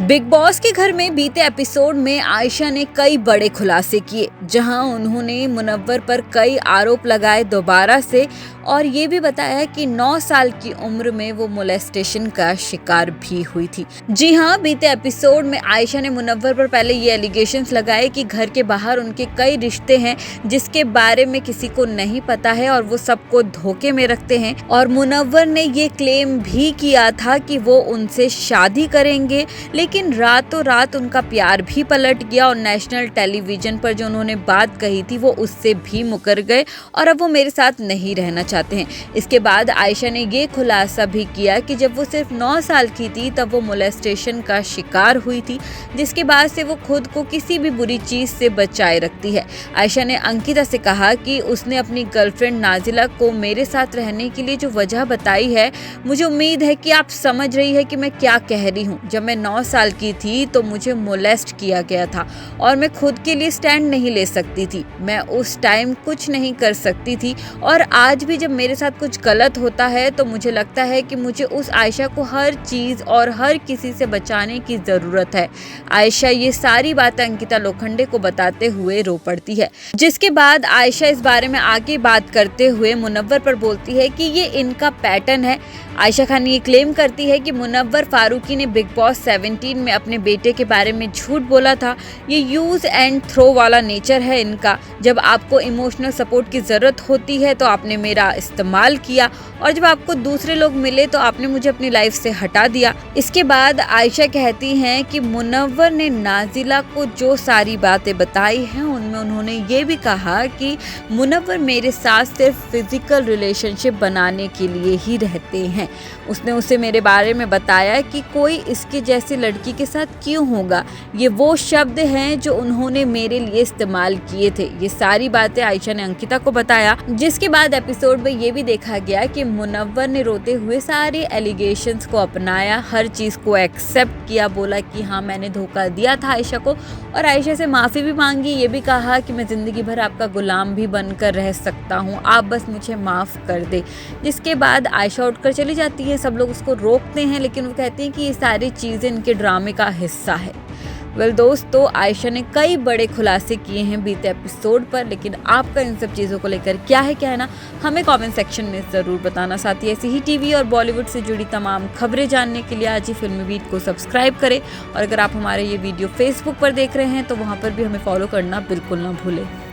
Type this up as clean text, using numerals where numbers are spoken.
Big boss के घर में बीते एपिसोड में आयशा ने कई बड़े खुलासे किए, जहां उन्होंने मुनव्वर पर कई आरोप लगाए दोबारा से, और ये भी बताया कि 9 साल की उम्र में वो मोलेस्टेशन का शिकार भी हुई थी। जी हाँ, बीते एपिसोड में आयशा ने मुनव्वर पर पहले ये एलिगेशंस लगाए कि घर के बाहर उनके कई रिश्ते हैं जिसके बारे में किसी को नहीं पता है और वो सबको धोखे में रखते हैं, और मुनव्वर ने ये क्लेम भी किया था कि वो उनसे शादी करेंगे, लेकिन रातों रात उनका प्यार भी पलट गया और नेशनल टेलीविजन पर जो उन्होंने बात कही थी वो उससे भी मुकर गए और अब वो मेरे साथ नहीं रहना चाहते हैं। इसके बाद आयशा ने ये खुलासा भी किया कि जब वो सिर्फ 9 साल की थी तब वो मोलेस्टेशन का शिकार हुई थी, जिसके बाद से वो खुद को किसी भी बुरी चीज से बचाए रखती है। आयशा ने अंकिता से कहा कि उसने अपनी गर्लफ्रेंड नाजिला को मेरे साथ रहने के लिए जो वजह बताई है, मुझे उम्मीद है कि आप समझ रही है कि मैं क्या कह रही हूँ। जब मैं 9 साल की थी तो मुझे मोलेस्ट किया गया था और मैं खुद के लिए स्टैंड नहीं ले सकती थी। मैं उस टाइम कुछ नहीं कर सकती थी और आज भी जब मेरे साथ कुछ गलत होता है तो मुझे लगता है कि मुझे उस आयशा को हर चीज़ और हर किसी से बचाने की ज़रूरत है। आयशा ये सारी बातें अंकिता लोखंडे को बताते हुए रो पड़ती है, जिसके बाद आयशा इस बारे में आगे बात करते हुए मुनव्वर पर बोलती है कि ये इनका पैटर्न है। आयशा खान ये क्लेम करती है कि मुनव्वर फारूकी ने बिग बॉस 17 में अपने बेटे के बारे में झूठ बोला था। ये यूज़ एंड थ्रो वाला नेचर है इनका। जब आपको इमोशनल सपोर्ट की ज़रूरत होती है तो आपने मेरा इस्तेमाल किया और जब आपको दूसरे लोग मिले तो आपने मुझे अपनी लाइफ से हटा दिया। इसके बाद आयशा कहती हैं कि मुनव्वर ने नाजिला को जो सारी बातें बताई हैं उनमें उन्होंने ये भी कहा कि मुनव्वर मेरे साथ सिर्फ फिजिकल रिलेशनशिप बनाने के लिए ही रहते हैं। उसने उसे मेरे बारे में बताया कि कोई इसके जैसी लड़की के साथ क्यों होगा। ये वो शब्द हैं जो उन्होंने मेरे लिए इस्तेमाल किए थे। ये सारी बातें आयशा ने अंकिता को बताया, जिसके बाद एपिसोड में ये भी देखा गया कि मुनव्वर ने रोते हुए सारे एलिगेशंस को अपनाया, हर चीज़ को एक्सेप्ट किया, बोला कि हाँ मैंने धोखा दिया था आयशा को और आयशा से माफ़ी भी मांगी। ये भी कहा कि मैं ज़िंदगी भर आपका गुलाम भी बनकर रह सकता हूँ, आप बस मुझे माफ़ कर दे। जिसके बाद आयशा उठकर चली जाती है। सब लोग उसको रोकते हैं लेकिन वो कहते हैं कि ये सारी चीज़ें इनके ड्रामे का हिस्सा है। दोस्तों, आयशा ने कई बड़े खुलासे किए हैं बीते एपिसोड पर, लेकिन आपका इन सब चीज़ों को लेकर क्या है कहना, हमें कमेंट सेक्शन में ज़रूर बताना। साथ ही ऐसी ही टीवी और बॉलीवुड से जुड़ी तमाम खबरें जानने के लिए आज ही फिल्मी बीट को सब्सक्राइब करें और अगर आप हमारे ये वीडियो फेसबुक पर देख रहे हैं तो वहाँ पर भी हमें फॉलो करना बिल्कुल ना भूलें।